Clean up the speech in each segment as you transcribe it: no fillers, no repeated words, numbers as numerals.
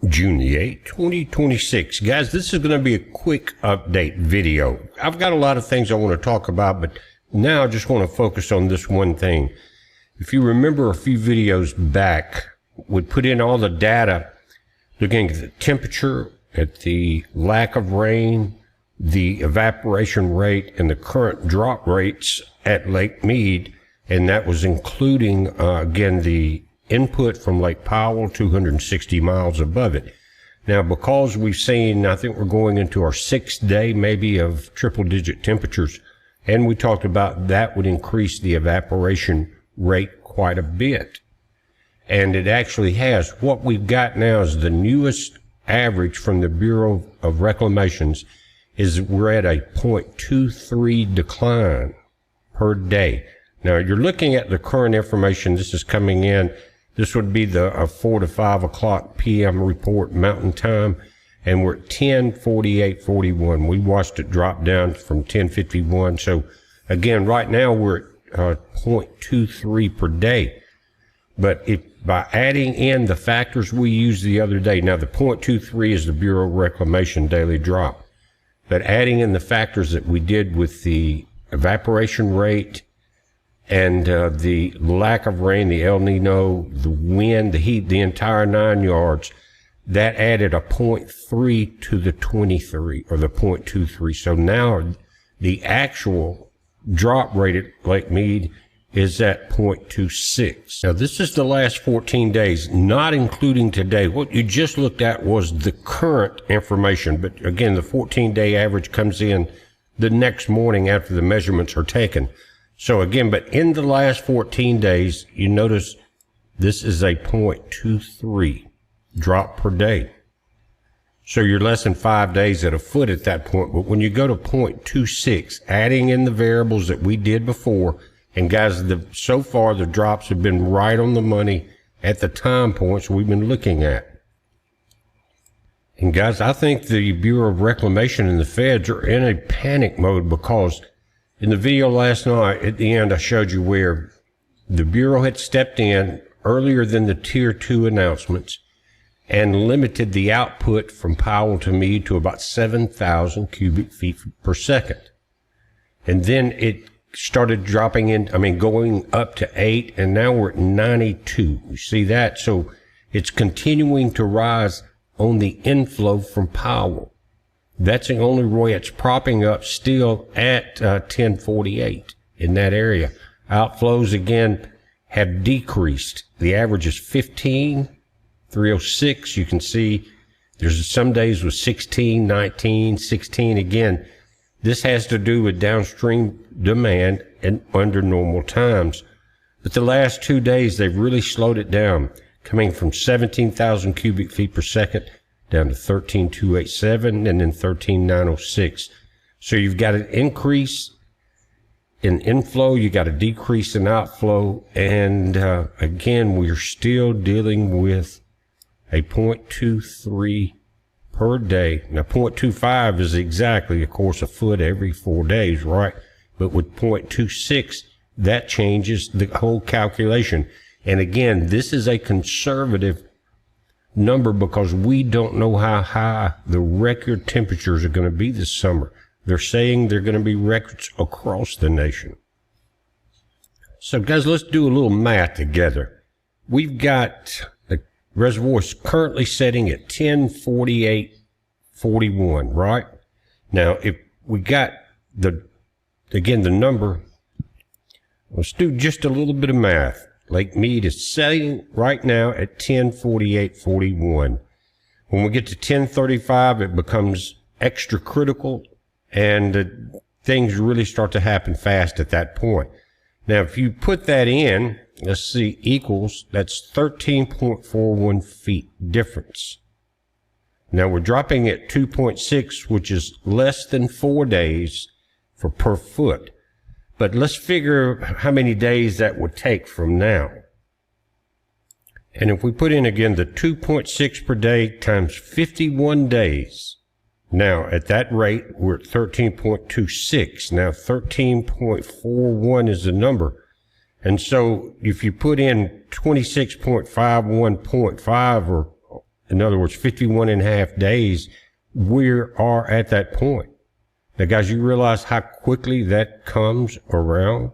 June the 8th, 2026. Guys, this is going to be a quick update video. I've got a lot of things I want to talk about, but now I just want to focus on this one thing. If you remember a few videos back, we put in all the data looking at the temperature, at the lack of rain, the evaporation rate, and the current drop rates at Lake Mead, and that was including, again, the input from Lake Powell, 260 miles above it. Now, because we've seen, I think we're going into our 6th day maybe of triple-digit temperatures, and we talked about that would increase the evaporation rate quite a bit. And it actually has. What we've got now is the newest average from the Bureau of Reclamations is we're at a 0.23 decline per day. Now, you're looking at the current information. This is coming in. This would be the 4 to 5 o'clock p.m. report Mountain Time, and we're at 10:48:41. We watched it drop down from 10:51. So, again, right now we're at 0.23 per day. But if by adding in the factors we used the other day, now the 0.23 is the Bureau of Reclamation daily drop, but adding in the factors that we did with the evaporation rate, and the lack of rain, the El Nino, the wind, the heat, the entire 9 yards, that added a 0.3 to the 23, or the 0.23. So now the actual drop rate at Lake Mead is at 0.26. Now this is the last 14 days, not including today. What you just looked at was the current information, but again, the 14-day average comes in the next morning after the measurements are taken. So again, but in the last 14 days, you notice this is a 0.23 drop per day. So you're less than 5 days at a foot at that point. But when you go to 0.26, adding in the variables that we did before, and guys, so far the drops have been right on the money at the time points we've been looking at. And guys, I think the Bureau of Reclamation and the feds are in a panic mode, because in the video last night, at the end, I showed you where the Bureau had stepped in earlier than the Tier 2 announcements and limited the output from Powell to Mead to about 7,000 cubic feet per second. And then it started dropping in, going up to 8, and now we're at 92. You see that? So it's continuing to rise on the inflow from Powell. That's the only way it's propping up still at 1048 in that area. Outflows, again, have decreased. The average is 15, 306. You can see there's some days with 16, 19, 16. Again, this has to do with downstream demand and under normal times. But the last 2 days, they've really slowed it down, coming from 17,000 cubic feet per second down to 13,287 and then 13,906. So you've got an increase in inflow, you got a decrease in outflow, and again, we're still dealing with a 0.23 per day. Now, 0.25 is exactly, of course, a foot every 4 days, right? But with 0.26, that changes the whole calculation. And again, this is a conservative number because we don't know how high the record temperatures are going to be this summer. They're saying they're going to be records across the nation. So guys, let's do a little math together. We've got the reservoirs currently setting at 1048:41, right? Now, if we got the number, let's do just a little bit of math. Lake Mead is setting right now at 1048:41. When we get to 1035, it becomes extra critical, and things really start to happen fast at that point. Now, if you put that in, let's see, equals, that's 13.41 feet difference. Now, we're dropping at 2.6, which is less than 4 days for per foot. But let's figure how many days that would take from now. And if we put in again the 2.6 per day times 51 days, now at that rate, we're at 13.26. Now 13.41 is the number. And so if you put in 26.51.5 or in other words, 51.5 days, we are at that point. Now, guys, you realize how quickly that comes around?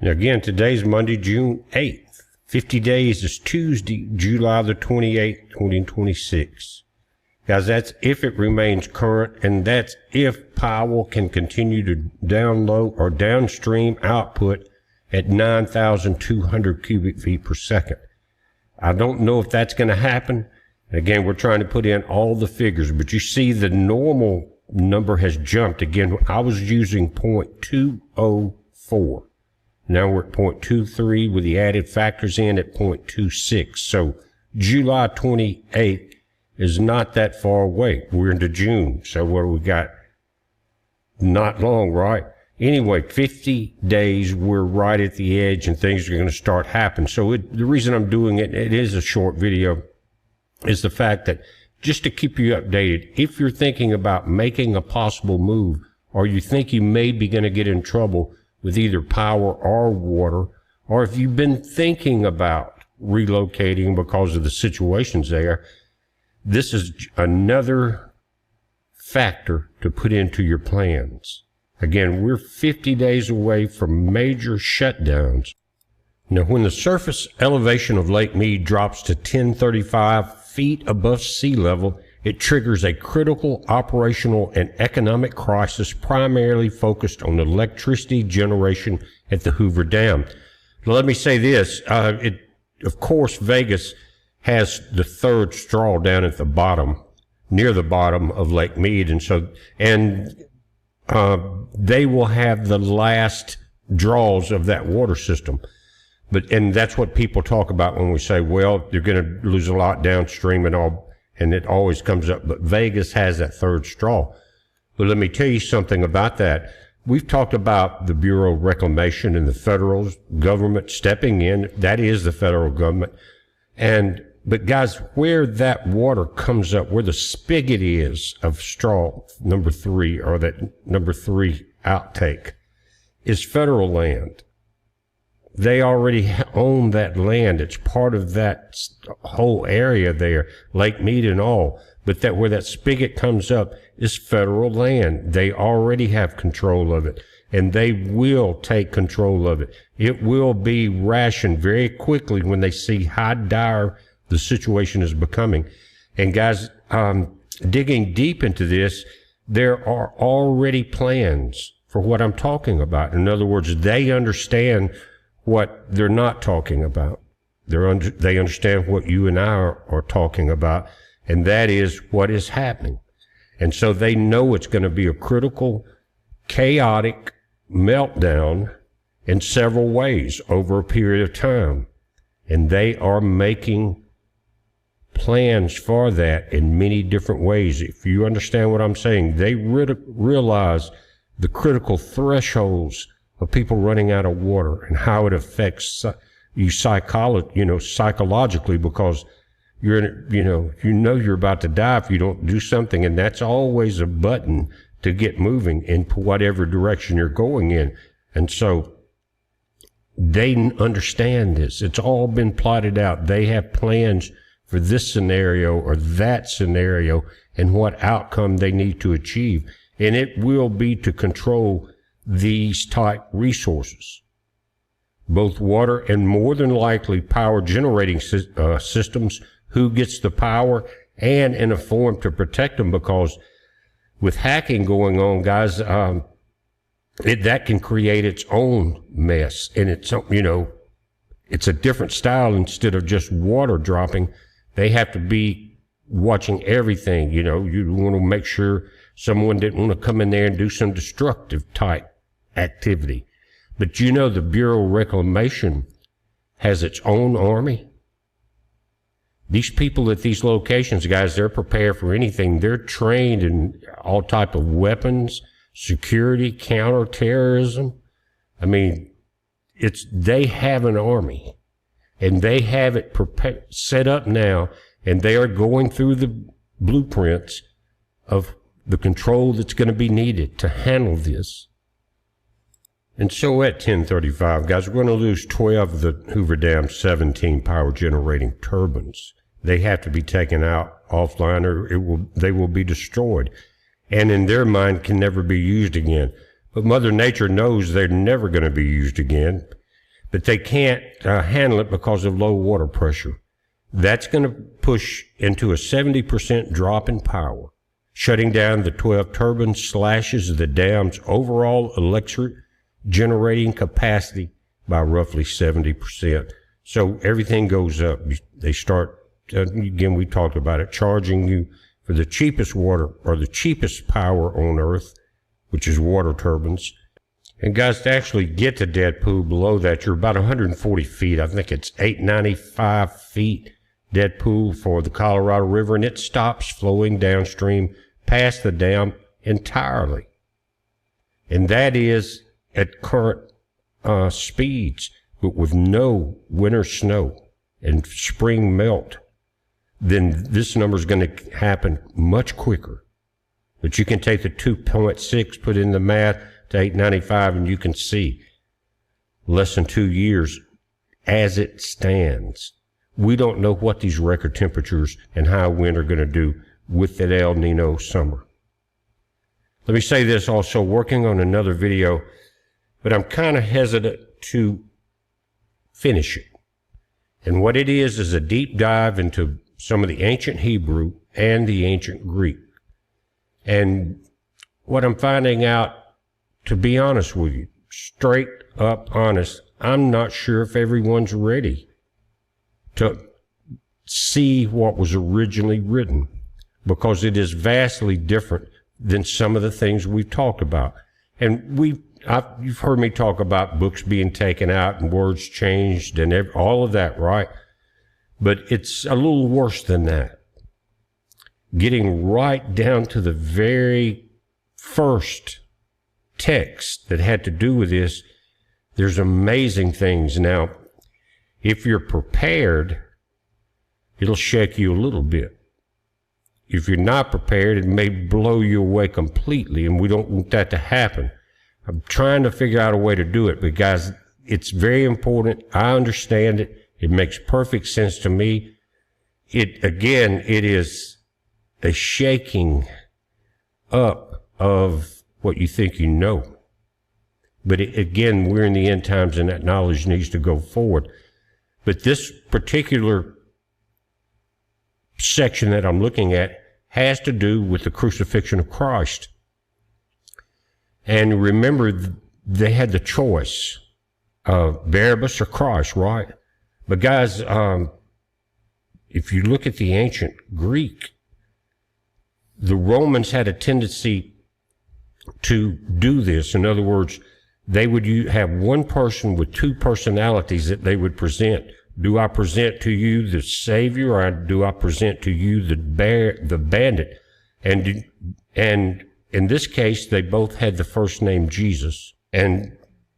Now, again, today's Monday, June 8th. 50 days is Tuesday, July the 28th, 2026. Guys, that's if it remains current, and that's if Powell can continue to download or downstream output at 9,200 cubic feet per second. I don't know if that's going to happen. Again, we're trying to put in all the figures, but you see the normal number has jumped. Again, I was using 0.204. Now we're at 0.23 with the added factors in at 0.26. So July 28th is not that far away. We're into June. So what do we got? Not long, right? Anyway, 50 days, we're right at the edge and things are going to start happening. So the reason I'm doing it, it is a short video, is the fact that just to keep you updated, if you're thinking about making a possible move, or you think you may be going to get in trouble with either power or water, or if you've been thinking about relocating because of the situations there, this is another factor to put into your plans. Again, we're 50 days away from major shutdowns. Now, when the surface elevation of Lake Mead drops to 1035 feet above sea level, it triggers a critical operational and economic crisis primarily focused on electricity generation at the Hoover Dam. Now, let me say this. Of course, Vegas has the third straw down at the bottom, near the bottom of Lake Mead. And they will have the last draws of that water system. And that's what people talk about when we say, well, you're going to lose a lot downstream and all, and it always comes up. But Vegas has that third straw. But let me tell you something about that. We've talked about the Bureau of Reclamation and the federal government stepping in. That is the federal government. But guys, where that water comes up, where the spigot is of straw number 3, or that number 3 outtake, is federal land. They already own that land. It's part of that whole area there, Lake Mead and all. But that where that spigot comes up is federal land. They already have control of it, and they will take control of it. It will be rationed very quickly when they see how dire the situation is becoming. And guys, digging deep into this, there are already plans for what I'm talking about. In other words, they understand what they're not talking about. They understand what you and I are talking about, and that is what is happening. And so they know it's going to be a critical, chaotic meltdown in several ways over a period of time. And they are making plans for that in many different ways. If you understand what I'm saying, they realize the critical thresholds of people running out of water and how it affects you psychologically, because you're you're about to die if you don't do something, and that's always a button to get moving in whatever direction you're going in. And so they understand this. It's all been plotted out. They have plans for this scenario or that scenario and what outcome they need to achieve. And it will be to control these type resources, both water and more than likely power generating systems, who gets the power, and in a form to protect them, because with hacking going on, guys, that can create its own mess. And it's a different style. Instead of just water dropping, they have to be watching everything. You want to make sure someone didn't want to come in there and do some destructive type activity. But the Bureau of Reclamation has its own army. These people at these locations, guys, they're prepared for anything. They're trained in all type of weapons, security, counterterrorism. I mean, they have an army, and they have it set up now, and they are going through the blueprints of the control that's going to be needed to handle this. And so at 10:35, guys, we're going to lose 12 of the Hoover Dam's 17 power generating turbines. They have to be taken out offline, or they will be destroyed, and in their mind can never be used again. But Mother Nature knows they're never going to be used again, but they can't handle it because of low water pressure. That's going to push into a 70% drop in power. Shutting down the 12 turbines slashes the dam's overall electric generating capacity by roughly 70%. So everything goes up. They start, again, we talked about it, charging you for the cheapest water or the cheapest power on Earth, which is water turbines. And guys, to actually get to dead pool below that, you're about 140 feet. I think it's 895 feet dead pool for the Colorado River, and it stops flowing downstream past the dam entirely. And that is at current speeds, but with no winter snow and spring melt, then this number is going to happen much quicker. But you can take the 2.6, put in the math to 895, and you can see less than 2 years as it stands. We don't know what these record temperatures and high wind are going to do with that El Nino summer. Let me say this also, working on another video, but I'm kind of hesitant to finish it. And what it is a deep dive into some of the ancient Hebrew and the ancient Greek. And what I'm finding out, to be honest with you, straight up honest, I'm not sure if everyone's ready to see what was originally written, because it is vastly different than some of the things we've talked about. And you've heard me talk about books being taken out and words changed and all of that, right? But it's a little worse than that. Getting right down to the very first text that had to do with this, there's amazing things. Now, if you're prepared, it'll shake you a little bit. If you're not prepared, it may blow you away completely, and we don't want that to happen. I'm trying to figure out a way to do it, but guys, it's very important. I understand it. It makes perfect sense to me. It is a shaking up of what you think you know. But again, we're in the end times, and that knowledge needs to go forward. But this particular section that I'm looking at has to do with the crucifixion of Christ. And remember, they had the choice of Barabbas or Christ, right? But guys, if you look at the ancient Greek, the Romans had a tendency to do this. In other words, they would have one person with two personalities that they would present. Do I present to you the Savior, or do I present to you the bandit? And in this case, they both had the first name Jesus. And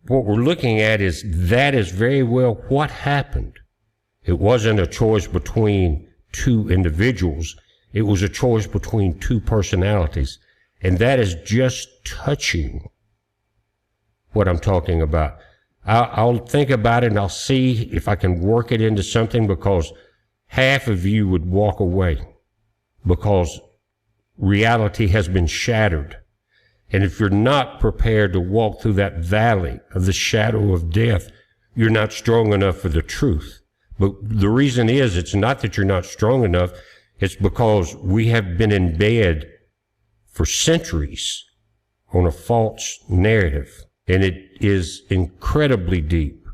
what we're looking at is that is very well what happened. It wasn't a choice between two individuals. It was a choice between two personalities. And that is just touching what I'm talking about. I'll think about it and I'll see if I can work it into something, because half of you would walk away because reality has been shattered. And if you're not prepared to walk through that valley of the shadow of death, you're not strong enough for the truth. But the reason is, it's not that you're not strong enough, it's because we have been in bed for centuries on a false narrative. And it is incredibly deep.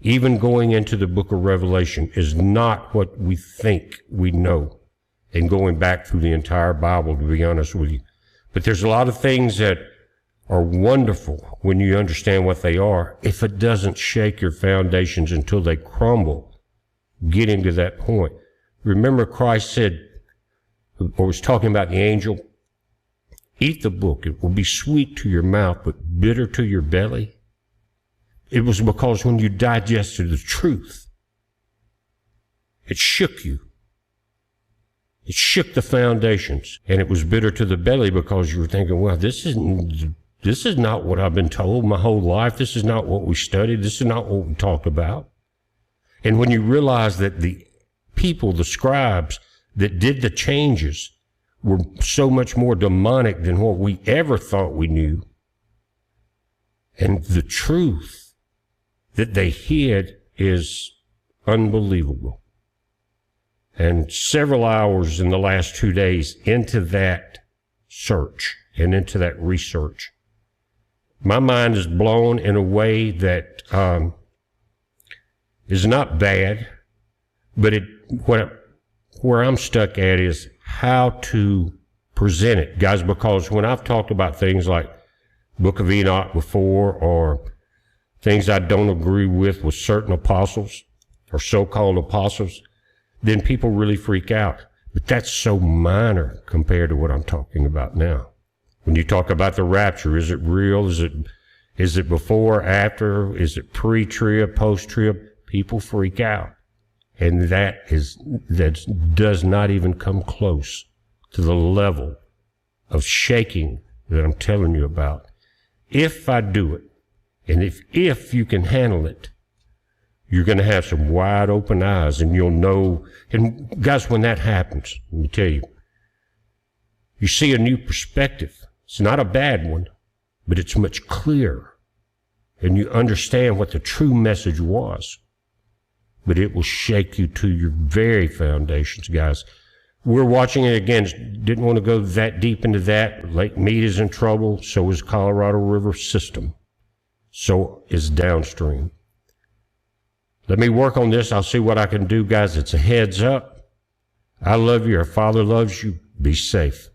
Even going into the book of Revelation is not what we think we know. And going back through the entire Bible, to be honest with you. But there's a lot of things that are wonderful when you understand what they are, if it doesn't shake your foundations until they crumble, getting to that point. Remember, Christ said, or was talking about the angel, eat the book. It will be sweet to your mouth, but bitter to your belly. It was because when you digested the truth, it shook you. It shook the foundations, and it was bitter to the belly because you were thinking, well, this is not what I've been told my whole life. This is not what we studied. This is not what we talked about. And when you realize that the people, the scribes that did the changes, were so much more demonic than what we ever thought we knew. And the truth that they hid is unbelievable. And several hours in the last 2 days into that search and into that research, my mind is blown in a way that is not bad, but where I'm stuck at is how to present it, guys, because when I've talked about things like Book of Enoch before, or things I don't agree with certain apostles or so-called apostles, then people really freak out. But that's so minor compared to what I'm talking about now. When you talk about the rapture, is it real? Is it before, after? Is it pre-trib, post-trib? People freak out. And that does not even come close to the level of shaking that I'm telling you about. If I do it, and if you can handle it, you're going to have some wide open eyes, and you'll know. And guys, when that happens, let me tell you, you see a new perspective. It's not a bad one, but it's much clearer. And you understand what the true message was. But it will shake you to your very foundations, guys. We're watching it again. Didn't want to go that deep into that. Lake Mead is in trouble. So is Colorado River system. So is downstream. Let me work on this. I'll see what I can do, guys. It's a heads up. I love you. Our Father loves you. Be safe.